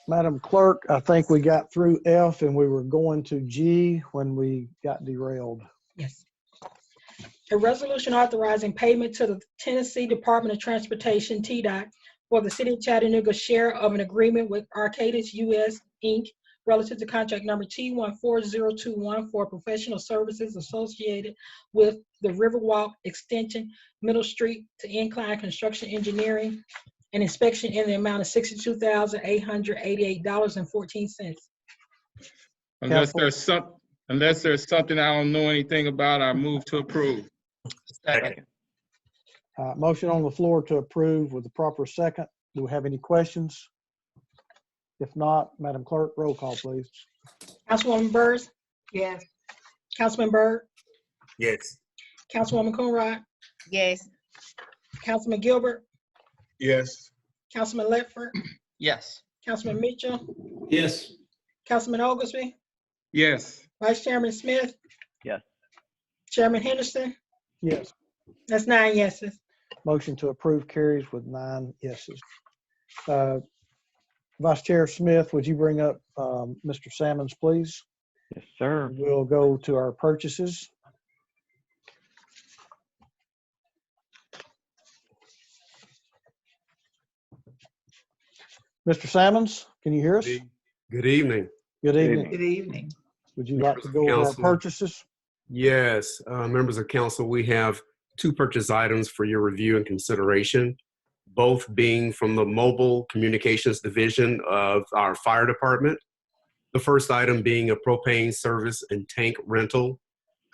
[SPEAKER 2] Madam Clerk, I think we got through F and we were going to G when we got derailed.
[SPEAKER 4] Yes. A resolution authorizing payment to the Tennessee Department of Transportation, TDOT, for the City of Chattanooga share of an agreement with Arcadis US, Inc., relative to contract number T140021 for professional services associated with the Riverwalk Extension, Middle Street to Incline Construction Engineering and inspection in the amount of $62,888.14.
[SPEAKER 3] Unless there's something I don't know anything about, I move to approve.
[SPEAKER 6] Second.
[SPEAKER 2] Motion on the floor to approve with the proper second. Do we have any questions? If not, Madam Clerk, roll call, please.
[SPEAKER 4] Councilwoman Byrd,
[SPEAKER 7] Yes.
[SPEAKER 4] Councilman Byrd,
[SPEAKER 10] Yes.
[SPEAKER 4] Councilwoman Coonrod,
[SPEAKER 13] Yes.
[SPEAKER 4] Councilman Gilbert,
[SPEAKER 11] Yes.
[SPEAKER 4] Councilman Ledford,
[SPEAKER 6] Yes.
[SPEAKER 4] Councilman Mitchell,
[SPEAKER 8] Yes.
[SPEAKER 4] Councilman Oglesby,
[SPEAKER 3] Yes.
[SPEAKER 4] Vice Chairman Smith,
[SPEAKER 1] Yes.
[SPEAKER 4] Chairman Henderson.
[SPEAKER 2] Yes.
[SPEAKER 4] That's 9 yeses.
[SPEAKER 2] Motion to approve carries with 9 yeses. Vice Chair Smith, would you bring up Mr. Salmons, please?
[SPEAKER 1] Yes, sir.
[SPEAKER 2] We'll go to our purchases. Mr. Salmons, can you hear us?
[SPEAKER 14] Good evening.
[SPEAKER 2] Good evening.
[SPEAKER 7] Good evening.
[SPEAKER 2] Would you like to go over our purchases?
[SPEAKER 14] Yes, members of council, we have 2 purchase items for your review and consideration, both being from the Mobile Communications Division of our fire department. The first item being a propane service and tank rental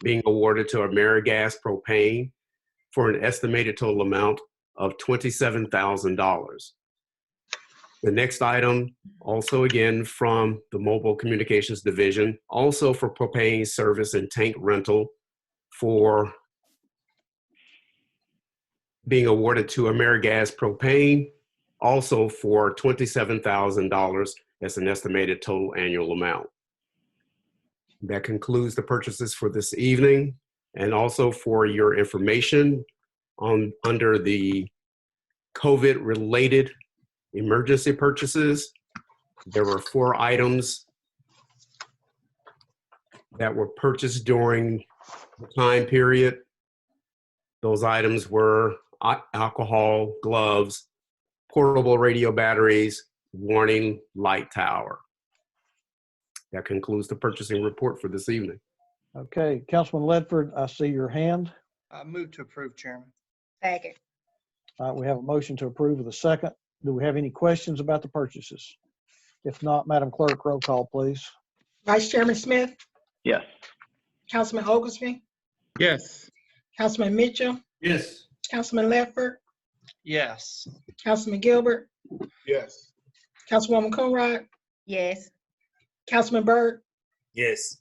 [SPEAKER 14] being awarded to AmeriGas Propane for an estimated total amount of $27,000. The next item, also again from the Mobile Communications Division, also for propane service and tank rental for being awarded to AmeriGas Propane, also for $27,000 as an estimated total annual amount. That concludes the purchases for this evening. And also for your information, under the COVID-related emergency purchases, there were 4 items that were purchased during the time period. Those items were alcohol, gloves, portable radio batteries, warning light tower. That concludes the purchasing report for this evening.
[SPEAKER 2] Okay, Councilman Ledford, I see your hand.
[SPEAKER 6] I move to approve, Chairman.
[SPEAKER 13] Second.
[SPEAKER 2] We have a motion to approve with a second. Do we have any questions about the purchases? If not, Madam Clerk, roll call, please.
[SPEAKER 4] Vice Chairman Smith,
[SPEAKER 1] Yes.
[SPEAKER 4] Councilman Oglesby,
[SPEAKER 3] Yes.
[SPEAKER 4] Councilman Mitchell,
[SPEAKER 8] Yes.
[SPEAKER 4] Councilman Ledford,
[SPEAKER 6] Yes.
[SPEAKER 4] Councilman Gilbert,
[SPEAKER 11] Yes.
[SPEAKER 4] Councilwoman Coonrod,
[SPEAKER 13] Yes.
[SPEAKER 4] Councilman Byrd,
[SPEAKER 10] Yes.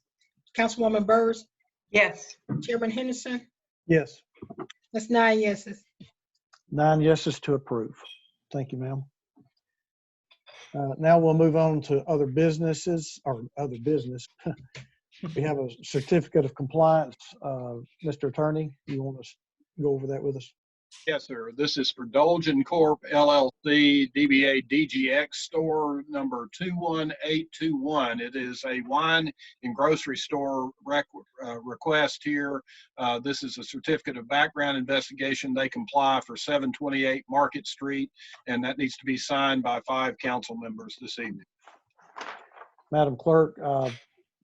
[SPEAKER 4] Councilwoman Byrd,
[SPEAKER 7] Yes.
[SPEAKER 4] Chairman Henderson.
[SPEAKER 2] Yes.
[SPEAKER 4] That's 9 yeses.
[SPEAKER 2] 9 yeses to approve. Thank you, ma'am. Now we'll move on to other businesses or other business. We have a certificate of compliance. Mr. Attorney, you want to go over that with us?
[SPEAKER 12] Yes, sir. This is for Dolgen Corp. LLC, DBA DGX Store number 21821. It is a wine and grocery store request here. This is a certificate of background investigation. They comply for 728 Market Street, and that needs to be signed by 5 council members this evening.
[SPEAKER 2] Madam Clerk,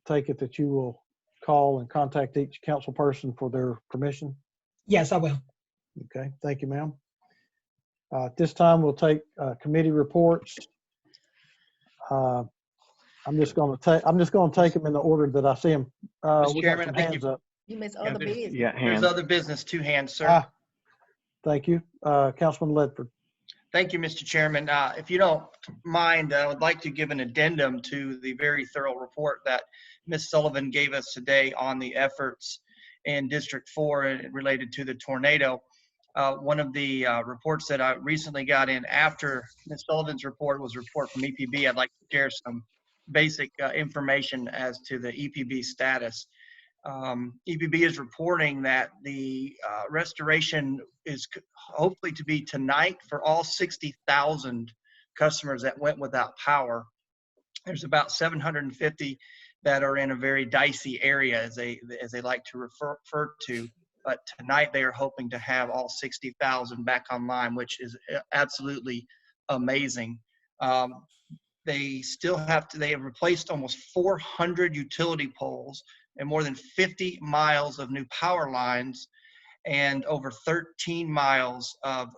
[SPEAKER 2] take it that you will call and contact each council person for their permission.
[SPEAKER 4] Yes, I will.
[SPEAKER 2] Okay, thank you, ma'am. At this time, we'll take committee reports. I'm just going to take them in the order that I see them.
[SPEAKER 6] Mr.
[SPEAKER 2] We got
[SPEAKER 6] Chairman,
[SPEAKER 2] some
[SPEAKER 6] I think
[SPEAKER 2] hands
[SPEAKER 6] you-
[SPEAKER 2] up.
[SPEAKER 13] You missed
[SPEAKER 6] Yeah,
[SPEAKER 13] other business.
[SPEAKER 1] Yeah,
[SPEAKER 6] There's
[SPEAKER 1] hands.
[SPEAKER 6] other business, 2 hands, sir.
[SPEAKER 2] Thank you, Councilman Ledford.
[SPEAKER 6] Thank you, Mr. Chairman. If you don't mind, I would like to give an addendum to the very thorough report that Ms. Sullivan gave us today on the efforts in District 4 and related to the tornado. One of the reports that I recently got in after Ms. Sullivan's report was a report from EPB. I'd like to share some basic information as to the EPB status. EPB is reporting that the restoration is hopefully to be tonight for all 60,000 customers that went without power. There's about 750 that are in a very dicey area, as they like to refer to. But tonight they are hoping to have all 60,000 back online, which is absolutely amazing. They have replaced almost 400 utility poles and more than 50 miles of new power lines and over 13 miles of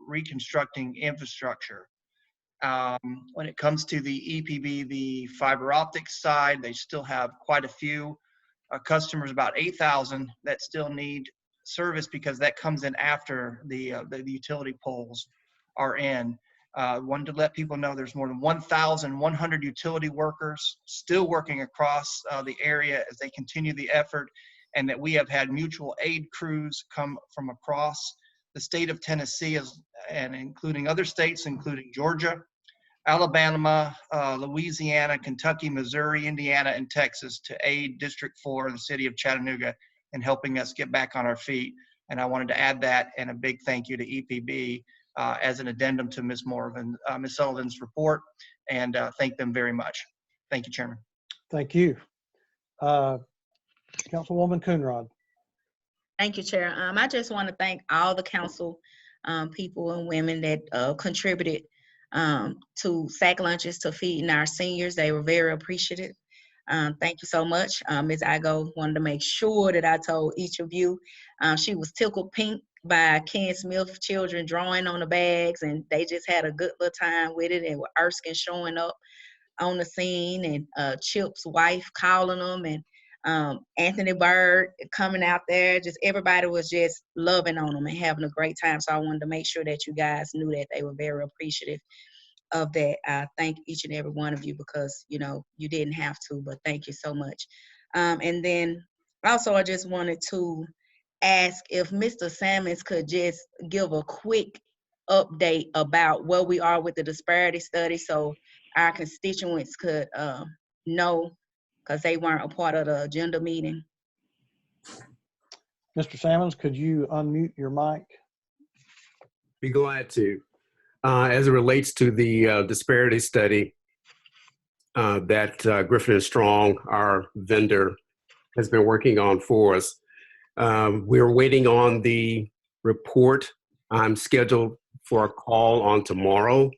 [SPEAKER 6] reconstructing infrastructure. When it comes to the EPB, the fiber optic side, they still have quite a few customers, about 8,000 that still need service because that comes in after the utility poles are in. Wanted to let people know there's more than 1,100 utility workers still working across the area as they continue the effort, and that we have had mutual aid crews come from across the state of Tennessee, and including other states, including Georgia, Alabama, Louisiana, Kentucky, Missouri, Indiana, and Texas to aid District 4 in the city of Chattanooga in helping us get back on our feet. And I wanted to add that, and a big thank you to EPB as an addendum to Ms. Sullivan's report, and thank them very much. Thank you, Chairman.
[SPEAKER 2] Thank you. Councilwoman Coonrod.
[SPEAKER 13] Thank you, Chair. I just want to thank all the council people and women that contributed to sack lunches to feeding our seniors. They were very appreciative. Thank you so much. Ms. Igo wanted to make sure that I told each of you. She was tickled pink by Ken Smith children drawing on the bags, and they just had a good little time with it. And with Erskine showing up on the scene, and Chip's wife calling them, and Anthony Bird coming out there. Just everybody was just loving on them and having a great time. So I wanted to make sure that you guys knew that they were very appreciative of that. I thank each and every one of you because, you know, you didn't have to, but thank you so much. And then also I just wanted to ask if Mr. Sammons could just give a quick update about where we are with the disparity study so our constituents could know, because they weren't a part of the agenda meeting.
[SPEAKER 2] Mr. Sammons, could you unmute your mic?
[SPEAKER 14] Be glad to. As it relates to the disparity study that Griffin & Strong, our vendor, has been working on for us, we're waiting on the report. I'm scheduled for a call on tomorrow.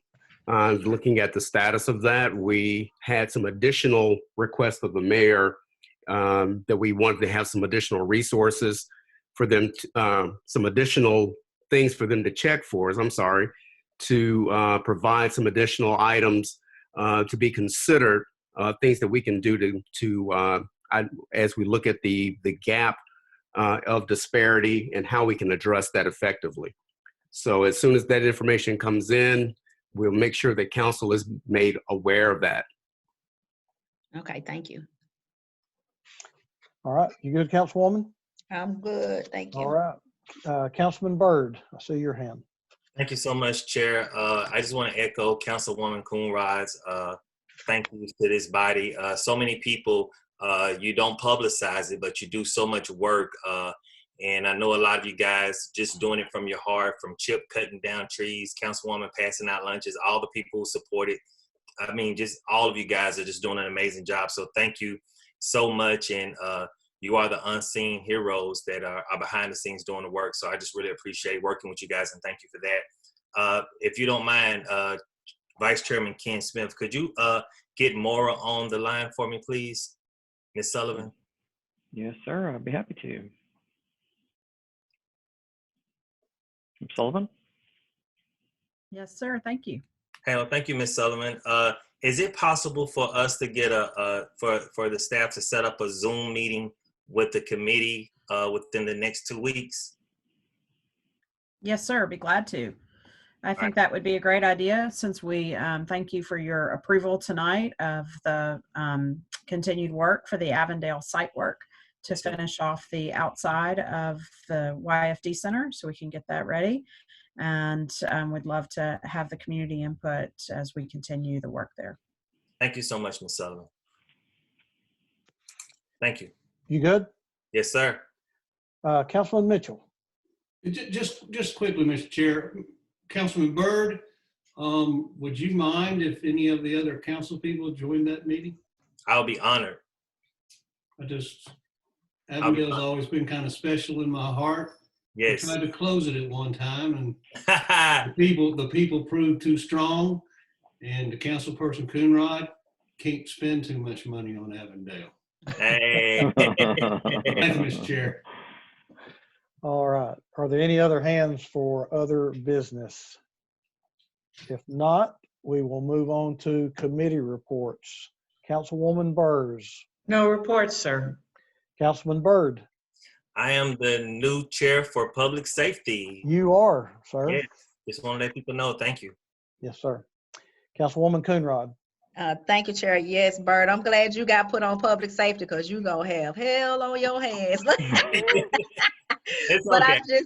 [SPEAKER 14] Looking at the status of that, we had some additional requests of the mayor that we wanted to have some additional resources for them, some additional things for them to check for us, to provide some additional items to be considered, things that we can do as we look at the gap of disparity and how we can address that effectively. So as soon as that information comes in, we'll make sure that council is made aware of that.
[SPEAKER 13] Okay, thank you.
[SPEAKER 2] All right, you good, Councilwoman?
[SPEAKER 13] I'm good, thank
[SPEAKER 2] All
[SPEAKER 13] you.
[SPEAKER 2] right, Councilman Byrd, I see your hand.
[SPEAKER 10] Thank you so much, Chair. I just want to echo Councilwoman Coonrod's thank you to this body. So many people, you don't publicize it, but you do so much work. And I know a lot of you guys just doing it from your heart, from Chip cutting down trees, Councilwoman passing out lunches, all the people who support it. I mean, just all of you guys are just doing an amazing job. So thank you so much. And you are the unseen heroes that are behind the scenes doing the work. So I just really appreciate working with you guys, and thank you for that. If you don't mind, Vice Chairman Ken Smith, could you get Maura on the line for me, please? Ms. Sullivan?
[SPEAKER 1] Yes, sir. I'd be happy to. Ms. Sullivan?
[SPEAKER 15] Yes, sir. Thank you.
[SPEAKER 10] Hey, well, thank you, Ms. Sullivan. Is it possible for us to get for the staff to set up a Zoom meeting with the committee within the next 2 weeks?
[SPEAKER 15] Yes, sir. Be glad to. I think that would be a great idea, since we thank you for your approval tonight of the continued work for the Avondale site work to finish off the outside of the YFD Center, so we can get that ready. And we'd love to have the community input as we continue the work there.
[SPEAKER 10] Thank you so much, Ms. Sullivan. Thank you.
[SPEAKER 2] You good?
[SPEAKER 10] Yes, sir.
[SPEAKER 2] Councilman Mitchell.
[SPEAKER 8] Just quickly, Mr. Chair, Councilman Byrd, would you mind if any of the other council people joined that meeting?
[SPEAKER 10] I'll be honored.
[SPEAKER 8] Avondale's always been kind of special in my heart.
[SPEAKER 10] Yes.
[SPEAKER 8] I tried to close it at one time, and the people proved too strong, and the councilperson Coonrod can't spend too much money on Avondale.
[SPEAKER 10] Hey.
[SPEAKER 8] Thank you, Mr. Chair.
[SPEAKER 2] All right. Are there any other hands for other business? If not, we will move on to committee reports. Councilwoman Byrd.
[SPEAKER 7] No reports, sir.
[SPEAKER 2] Councilman Byrd.
[SPEAKER 10] I am the new chair for public safety.
[SPEAKER 2] You are, sir.
[SPEAKER 10] Yes. Just want to let people know. Thank you.
[SPEAKER 2] Yes, sir. Councilwoman Coonrod.
[SPEAKER 13] Thank you, Chair. Yes, Bert, I'm glad you got put on public safety, because you're going to have hell on your hands. But
[SPEAKER 10] okay.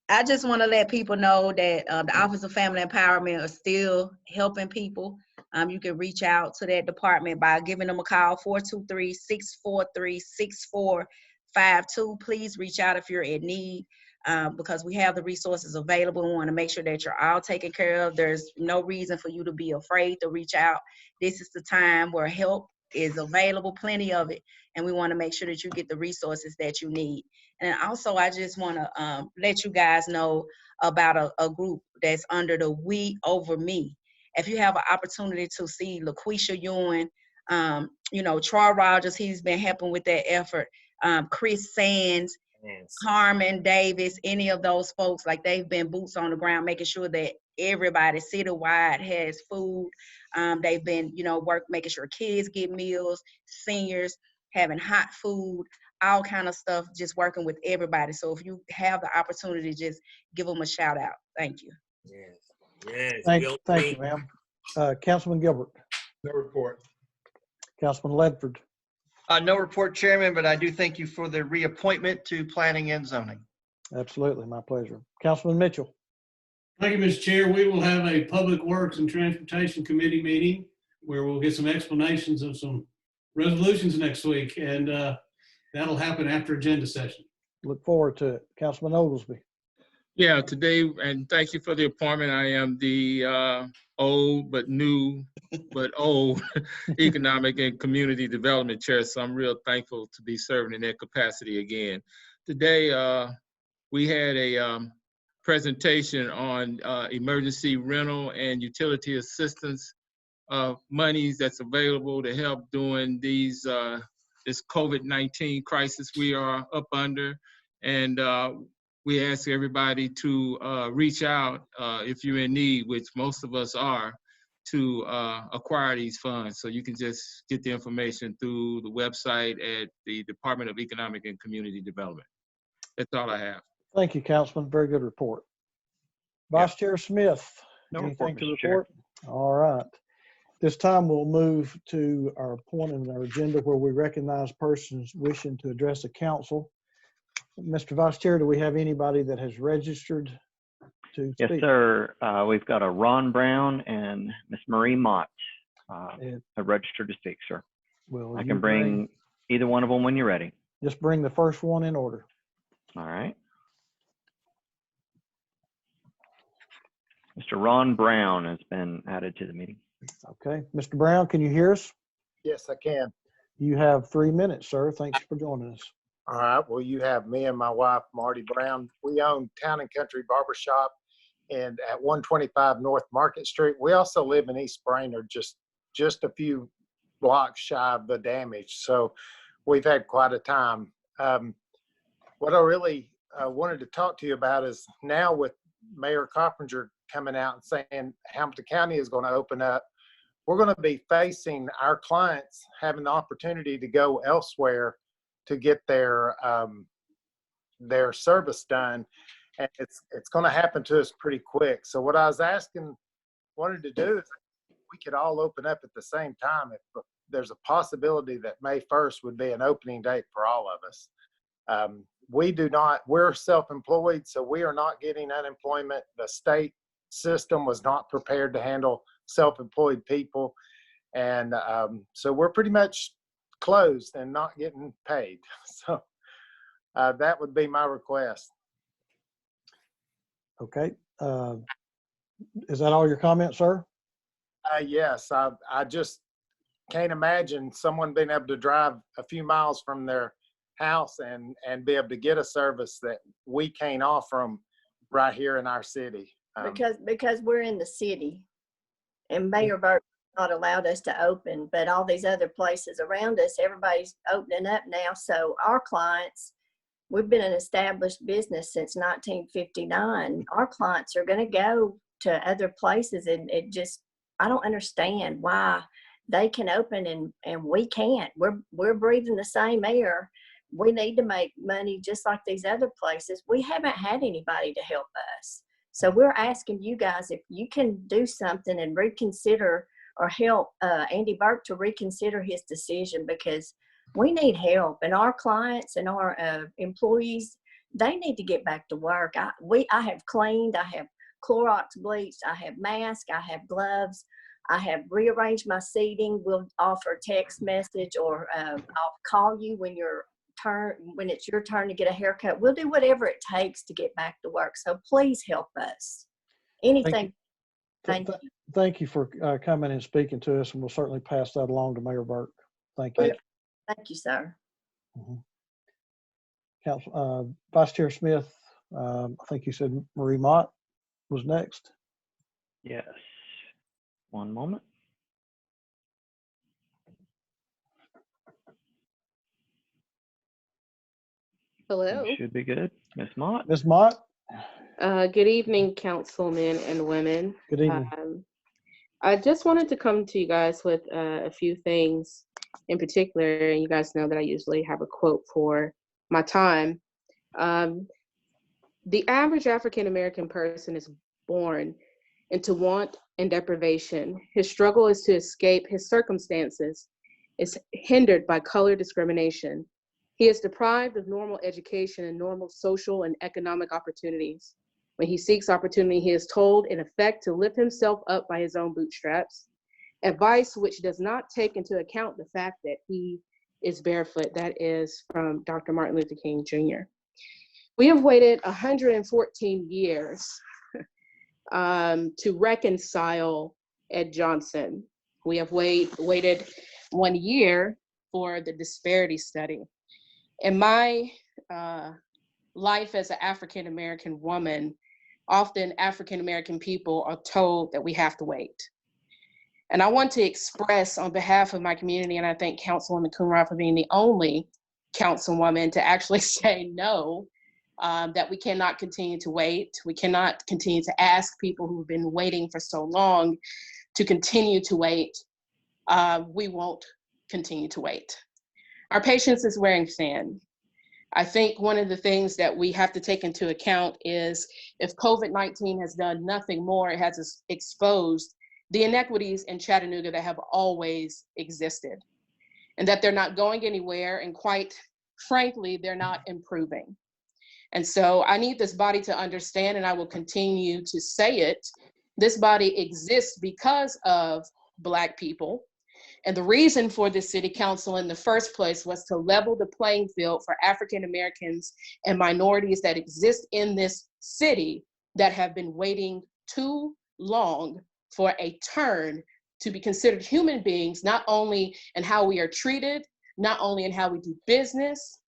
[SPEAKER 13] I just want to let people know that the Office of Family Empowerment is still helping people. You can reach out to that department by giving them a call, 423-643-6452. Please reach out if you're in need, because we have the resources available. We want to make sure that you're all taken care of. There's no reason for you to be afraid to reach out. This is the time where help is available, plenty of it, and we want to make sure that you get the resources that you need. And also, I just want to let you guys know about a group that's under the We Over Me. If you have an opportunity to see LaQuisha Ewing, Troy Rogers, he's been helping with that effort. Chris Sands, Carmen Davis, any of those folks, like, they've been boots on the ground, making sure that everybody citywide has food. They've been, making sure kids get meals, seniors having hot food, all kind of stuff, just working with everybody. So if you have the opportunity, just give them a shout out. Thank you.
[SPEAKER 10] Yes. Yes.
[SPEAKER 2] Thank you, ma'am. Councilman Gilbert.
[SPEAKER 11] No report.
[SPEAKER 2] Councilman Ledford.
[SPEAKER 6] No report, Chairman, but I do thank you for the reappointment to Planning and Zoning.
[SPEAKER 2] Absolutely, my pleasure. Councilman Mitchell.
[SPEAKER 8] Thank you, Mr. Chair. We will have a Public Works and Transportation Committee meeting where we'll get some explanations of some resolutions next week, and that'll happen after agenda session.
[SPEAKER 2] Look forward to it. Councilman Oglesby.
[SPEAKER 3] Yeah, today, and thank you for the appointment. I am the old but new but old Economic and Community Development Chair, so I'm real thankful to be serving in that capacity again. Today, we had a presentation on emergency rental and utility assistance monies that's available to help during these this COVID-19 crisis we are up under. And we ask everybody to reach out if you're in need, which most of us are, to acquire these funds. So you can just get the information through the website at the Department of Economic and Community Development. That's all I have.
[SPEAKER 2] Thank you, Councilman. Very good report. Vice Chair Smith.
[SPEAKER 1] No
[SPEAKER 2] anything
[SPEAKER 1] report,
[SPEAKER 2] to
[SPEAKER 1] Mr.
[SPEAKER 2] report? All right. This time we'll move to our point in our agenda where we recognize persons wishing to address the council. Mr. Vice Chair, do we have anybody that has registered to
[SPEAKER 1] Yes,
[SPEAKER 2] speak?
[SPEAKER 1] sir. We've got a Ron Brown and Miss Marie Mott have registered to speak, sir.
[SPEAKER 2] Will
[SPEAKER 1] I
[SPEAKER 2] you
[SPEAKER 1] can bring either one of them when you're ready.
[SPEAKER 2] Just bring the first one in order.
[SPEAKER 1] All right. Mr. Ron Brown has been added to the meeting.
[SPEAKER 2] Okay. Mr. Brown, can you hear us?
[SPEAKER 16] Yes, I can.
[SPEAKER 2] You have 3 minutes, sir. Thanks for joining us.
[SPEAKER 16] All right. Well, you have me and my wife, Marty Brown. We own Town and Country Barbershop and at 125 North Market Street. We also live in East Brainerd, just a few blocks shy of the damage. So we've had quite a time. What I really wanted to talk to you about is now with Mayor Coppinger coming out and saying Hamilton County is going to open up, we're going to be facing our clients having the opportunity to go elsewhere to get their service done, and it's going to happen to us pretty quick. So what I was wanted to do is we could all open up at the same time. If there's a possibility that May 1st would be an opening date for all of us. We're self-employed, so we are not getting unemployment. The state system was not prepared to handle self-employed people. And so we're pretty much closed and not getting paid. So that would be my request.
[SPEAKER 2] Okay. Is that all your comments, sir?
[SPEAKER 16] Yes, I just can't imagine someone being able to drive a few miles from their house and be able to get a service that we can't offer them right here in our city.
[SPEAKER 17] Because we're in the city and Mayor Burke not allowed us to open, but all these other places around us, everybody's opening up now. So our clients, we've been an established business since 1959. Our clients are going to go to other places, and I don't understand why they can open and we can't. We're breathing the same air. We need to make money just like these other places. We haven't had anybody to help us. So we're asking you guys if you can do something and reconsider or help Andy Burke to reconsider his decision, because we need help, and our clients and our employees, they need to get back to work. I have cleaned, I have Clorox bleached, I have masks, I have gloves, I have rearranged my seating. We'll offer a text message, or I'll call you when it's your turn to get a haircut. We'll do whatever it takes to get back to work. So please help us. Anything.
[SPEAKER 2] Thank you for coming and speaking to us, and we'll certainly pass that along to Mayor Burke. Thank you.
[SPEAKER 17] Thank you, sir.
[SPEAKER 2] Mm-hmm. Council, Vice Chair Smith, I think you said Marie Mott was next.
[SPEAKER 1] Yes. One moment.
[SPEAKER 18] Hello.
[SPEAKER 1] You should be good. Miss Mott.
[SPEAKER 2] Miss Mott.
[SPEAKER 18] Good evening, councilmen and women.
[SPEAKER 2] Good evening.
[SPEAKER 18] I just wanted to come to you guys with a few things in particular. And you guys know that I usually have a quote for my time. The average African-American person is born into want and deprivation. His struggle is to escape his circumstances is hindered by color discrimination. He is deprived of normal education and normal social and economic opportunities. When he seeks opportunity, he is told, in effect, to lift himself up by his own bootstraps, advice which does not take into account the fact that he is barefoot. That is from Dr. Martin Luther King Jr. We have waited 114 years to reconcile Ed Johnson. We have waited 1 year for the disparity study. In my life as an African-American woman, often African-American people are told that we have to wait. And I want to express on behalf of my community, and I thank Councilwoman Coonrod for being the only councilwoman to actually say no, that we cannot continue to wait. We cannot continue to ask people who've been waiting for so long to continue to wait. We won't continue to wait. Our patience is wearing thin. I think one of the things that we have to take into account is if COVID-19 has done nothing more, it has exposed the inequities in Chattanooga that have always existed, and that they're not going anywhere, and quite frankly, they're not improving. And so I need this body to understand, and I will continue to say it, this body exists because of Black people. And the reason for this city council in the first place was to level the playing field for African Americans and minorities that exist in this city that have been waiting too long for a turn to be considered human beings, not only in how we are treated, not only in how we do business,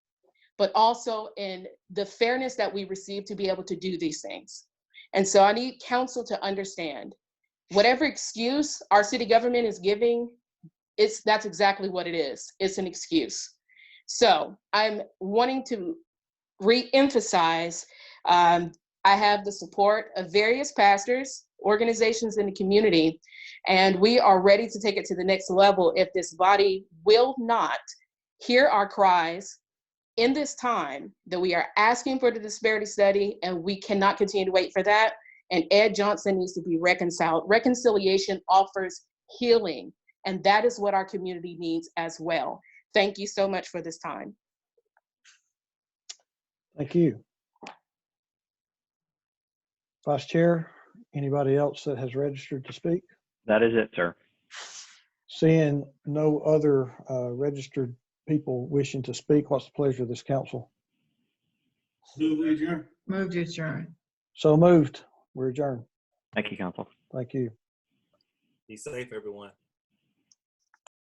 [SPEAKER 18] but also in the fairness that we receive to be able to do these things. And so I need council to understand, whatever excuse our city government is giving, that's exactly what it is. It's an excuse. So I'm wanting to re-emphasize, I have the support of various pastors, organizations in the community, and we are ready to take it to the next level if this body will not hear our cries in this time that we are asking for the disparity study, and we cannot continue to wait for that. And Ed Johnson needs to be reconciled. Reconciliation offers healing, and that is what our community needs as well. Thank you so much for this time.
[SPEAKER 2] Thank you. Vice Chair, anybody else that has registered to speak?
[SPEAKER 1] That is it, sir.
[SPEAKER 2] Seeing no other registered people wishing to speak, what's the pleasure of this council?
[SPEAKER 8] Move to adjourn.
[SPEAKER 7] Move to adjourn.
[SPEAKER 2] So moved. We're adjourned.
[SPEAKER 1] Thank you, council.
[SPEAKER 2] Thank you.
[SPEAKER 10] Be safe, everyone.